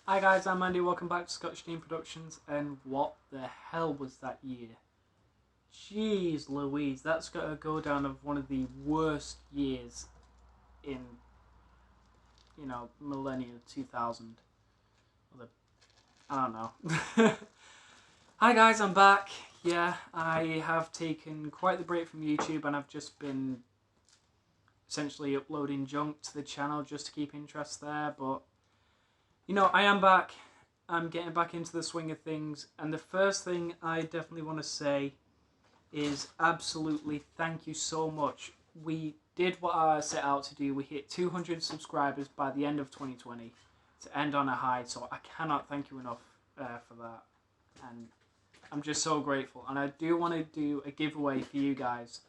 Hi guys, I'm Andy, welcome back to Scottish Team Productions, and what the hell was that year? Jeez Louise, that's got to go down as one of the worst years in, millennium 2000. I don't know. Hi guys, I'm back. Yeah, I have taken quite the break from YouTube and I've just been essentially uploading junk to the channel just to keep interest there, but I am back. I'm getting back into the swing of things, and the first thing I definitely want to say is absolutely thank you so much. We did what I set out to do. We hit 200 subscribers by the end of 2020 to end on a high, so I cannot thank you enough for that, and I'm just so grateful. And I do want to do a giveaway for you guys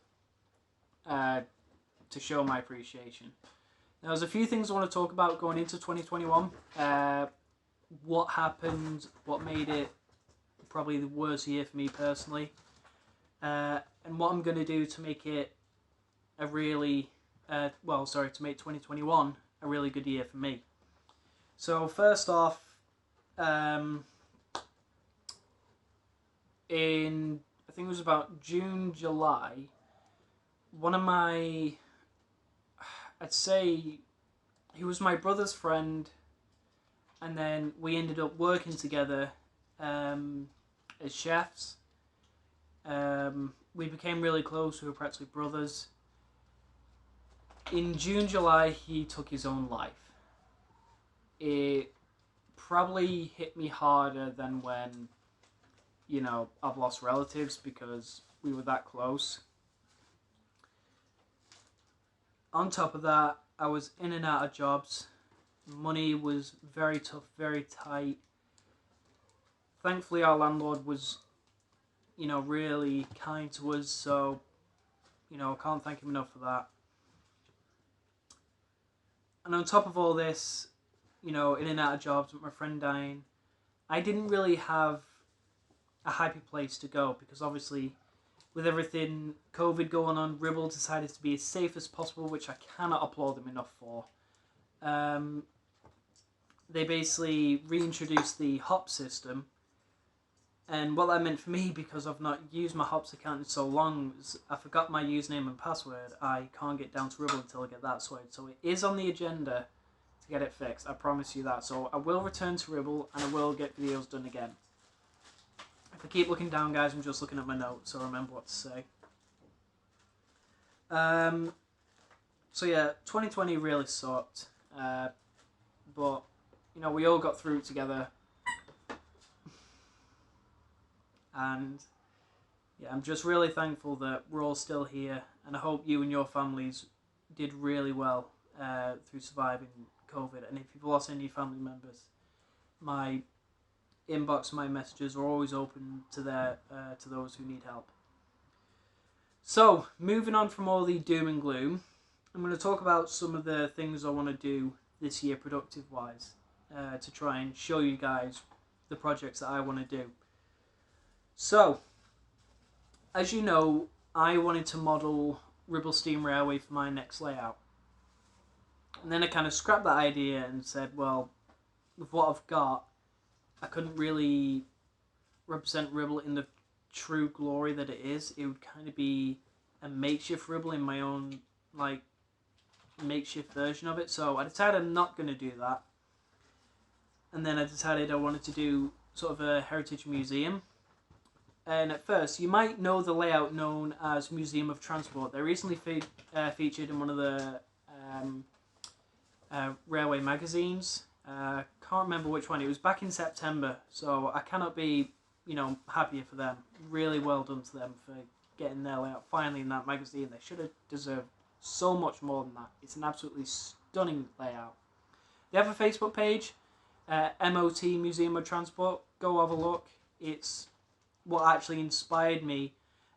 to show my appreciation. Now, there's a few things I want to talk about going into 2021. What happened, what made it probably the worst year for me personally, and what I'm going to do to make it a really, to make 2021 a really good year for me. So first off, I think it was about June, July, one of my, I'd say he was my brother's friend, and then we ended up working together as chefs. We became really close. We were practically brothers. In June, July, he took his own life. It probably hit me harder than when, I've lost relatives, because we were that close. On top of that, I was in and out of jobs. Money was very tough, very tight. Thankfully, our landlord was, really kind to us, so, I can't thank him enough for that. And on top of all this, in and out of jobs, with my friend dying, I didn't really have a happy place to go, because obviously, with everything COVID going on, Ribble decided to be as safe as possible, which I cannot applaud them enough for. They basically reintroduced the hop system, and what that meant for me, because I've not used my hops account in so long, is I forgot my username and password. I can't get down to Ribble until I get that sorted, so it is on the agenda to get it fixed, I promise you that. So I will return to Ribble and I will get videos done again. If I keep looking down, guys, I'm just looking at my notes so I remember what to say. So yeah, 2020 really sucked, but we all got through it together, and yeah, I'm just really thankful that we're all still here, and I hope you and your families did really well through surviving COVID. And if you've lost any family members, my inbox, my messages are always open to those who need help. So, moving on from all the doom and gloom, I'm going to talk about some of the things I want to do this year productive-wise, to try and show you guys the projects that I want to do. So, as you know, I wanted to model Ribble Steam Railway for my next layout. And then I kind of scrapped that idea and said, well, with what I've got, I couldn't really represent Ribble in the true glory that it is. It would kind of be a makeshift Ribble in my own, makeshift version of it. So I decided I'm not going to do that. And then I decided I wanted to do sort of a heritage museum. And at first, you might know the layout known as Museum of Transport. They recently featured in one of the railway magazines. Can't remember which one. It was back in September, so I cannot be, happier for them. Really well done to them for getting their layout finally in that magazine. They should have deserved so much more than that. It's an absolutely stunning layout. They have a Facebook page, MOT Museum of Transport. Go have a look. It's what actually inspired me,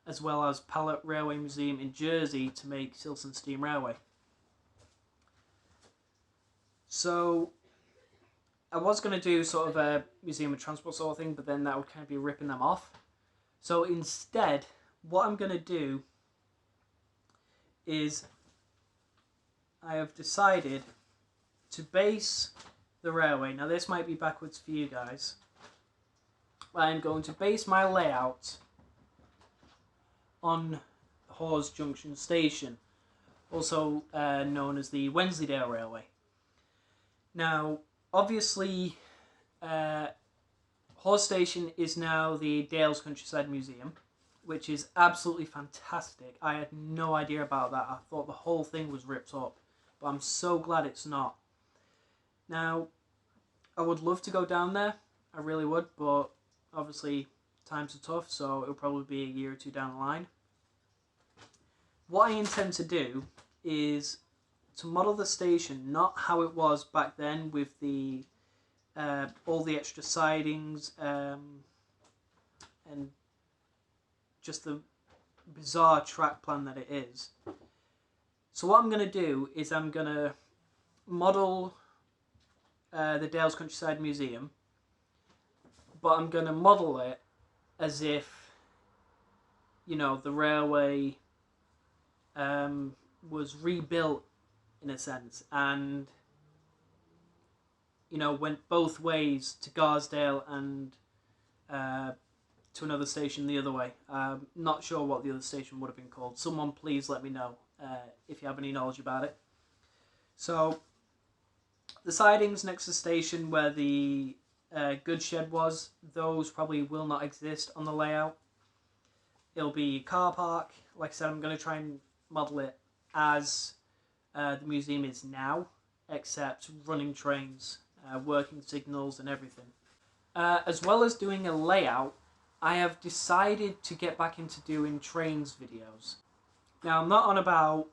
as well as Pallet Railway Museum in Jersey, to make Silson Steam Railway. So I was going to do sort of a Museum of Transport sort of thing, but then that would kind of be ripping them off. So instead, what I'm going to do is I have decided to base the railway. Now this might be backwards for you guys. I'm going to base my layout on Hawes Junction Station, also known as the Wensleydale Railway. Now, obviously, Hawes Station is now the Dales Countryside Museum, which is absolutely fantastic. I had no idea about that. I thought the whole thing was ripped up, but I'm so glad it's not. Now, I would love to go down there, I really would, but obviously times are tough, so it'll probably be a year or two down the line. What I intend to do is to model the station not how it was back then with the all the extra sidings and just the bizarre track plan that it is. So what I'm going to do is I'm going to model the Dales Countryside Museum, but I'm going to model it as if, you know, the railway was rebuilt in a sense, and, you know, went both ways to Garsdale and to another station the other way. Not sure what the other station would have been called. Someone please let me know if you have any knowledge about it. So the sidings next to the station where the goods shed was, those probably will not exist on the layout. It'll be a car park. Like I said, I'm going to try and model it as the museum is now, except running trains, working signals and everything. As well as doing a layout, I have decided to get back into doing trains videos. Now, I'm not on about,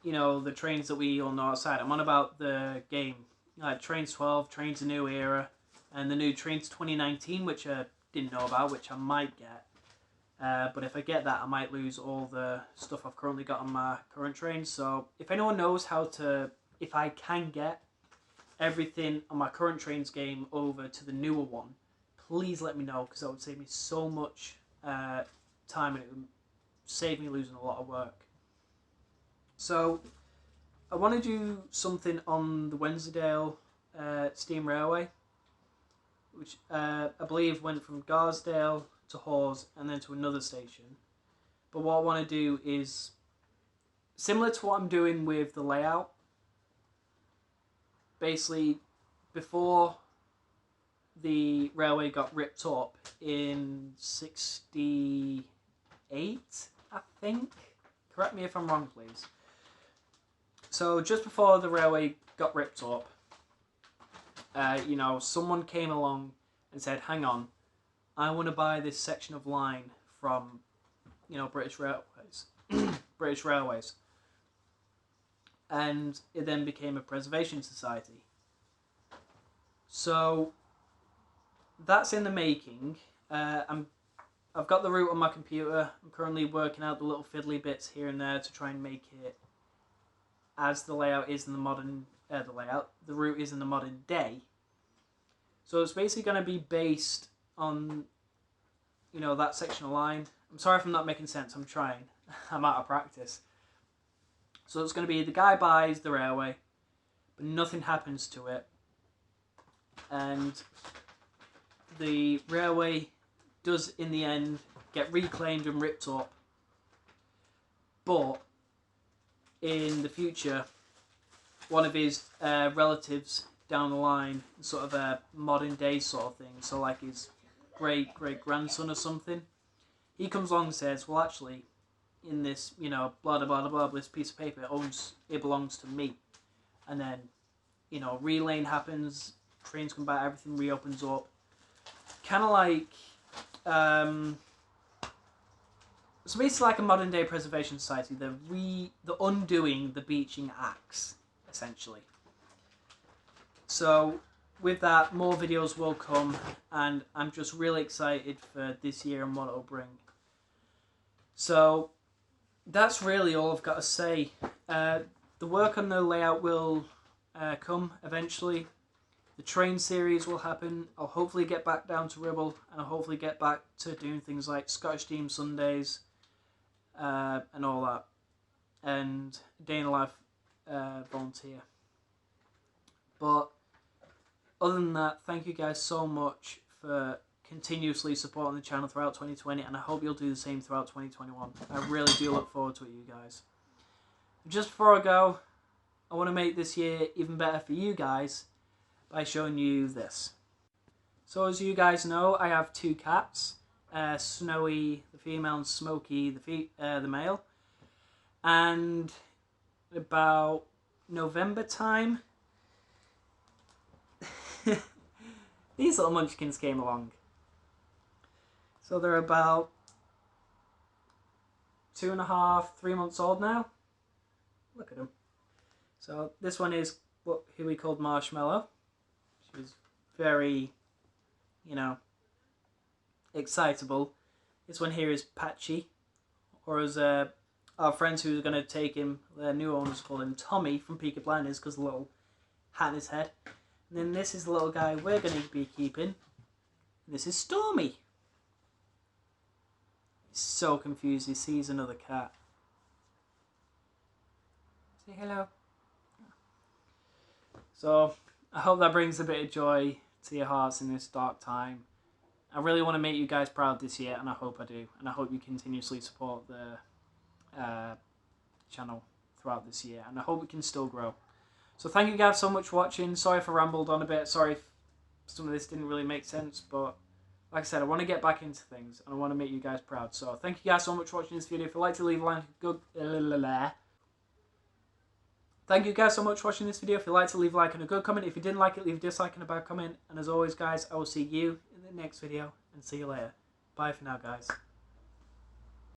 you know, the trains that we all know outside. I'm on about the game, like Trains 12, Trains A New Era, and the new Trains 2019, which I didn't know about, which I might get. But if I get that, I might lose all the stuff I've currently got on my current trains. So if anyone knows how to, if I can get everything on my current trains game over to the newer one, please let me know, because that would save me so much time and it would save me losing a lot of work. So I want to do something on the Wensleydale Steam Railway, which I believe went from Garsdale to Hawes and then to another station. But what I want to do is similar to what I'm doing with the layout. Basically, before the railway got ripped up in 68, I think. Correct me if I'm wrong, please. So just before the railway got ripped up, you know, someone came along and said, hang on, I want to buy this section of line from, you know, British Railways. British Railways. And it then became a preservation society. So that's in the making. I've got the route on my computer. I'm currently working out the little fiddly bits here and there to try and make it as the layout is in the modern the route is in the modern day. So it's basically going to be based on, you know, that section of line. I'm sorry if I'm not making sense. I'm trying. I'm out of practice. So it's going to be the guy buys the railway, but nothing happens to it, and the railway does in the end get reclaimed and ripped up, but in the future one of his relatives down the line, sort of a modern day sort of thing, so like his great grandson or something, he comes along and says, well, actually, in this, you know, blah blah blah blah, this piece of paper it belongs to me. And then, you know, relaying happens, trains come back, everything reopens up, kind of like so basically like a modern day preservation society. The undoing the beaching axe, essentially. So with that, more videos will come, and I'm just really excited for this year and what it'll bring. So that's really all I've got to say. The work on the layout will come eventually. The train series will happen. I'll hopefully get back down to Ribble, and I'll hopefully get back to doing things like Scottish Team Sundays and all that, and Day in the Life volunteer. But other than that, thank you guys so much for continuously supporting the channel throughout 2020, and I hope you'll do the same throughout 2021. I really do look forward to it, you guys. Just before I go, I want to make this year even better for you guys by showing you this. So as you guys know, I have two cats, Snowy the female and Smokey the male. And about November time, these little munchkins came along. So they're about 2.5, 3 months old now. Look at them. So this one is who we called Marshmallow. She was very, excitable. This one here is Patchy, or as our friends who are going to take him, their new owners call him Tommy from Peaky Blinders because of the little hat in his head. And then this is the little guy we're going to be keeping. And this is Stormy. He's so confused. He sees another cat. Say hello. So I hope that brings a bit of joy to your hearts in this dark time. I really want to make you guys proud this year, and I hope I do. And I hope you continuously support the channel throughout this year, and I hope we can still grow. So thank you guys so much for watching. Sorry if I rambled on a bit. Sorry if some of this didn't really make sense, but like I said, I want to get back into things, and I want to make you guys proud. So thank you guys so much for watching this video. If you'd like to leave a like, Thank you guys so much for watching this video. If you'd like to leave a like and a good comment. If you didn't like it, leave a dislike and a bad comment. And as always, guys, I will see you in the next video, and see you later. Bye for now, guys.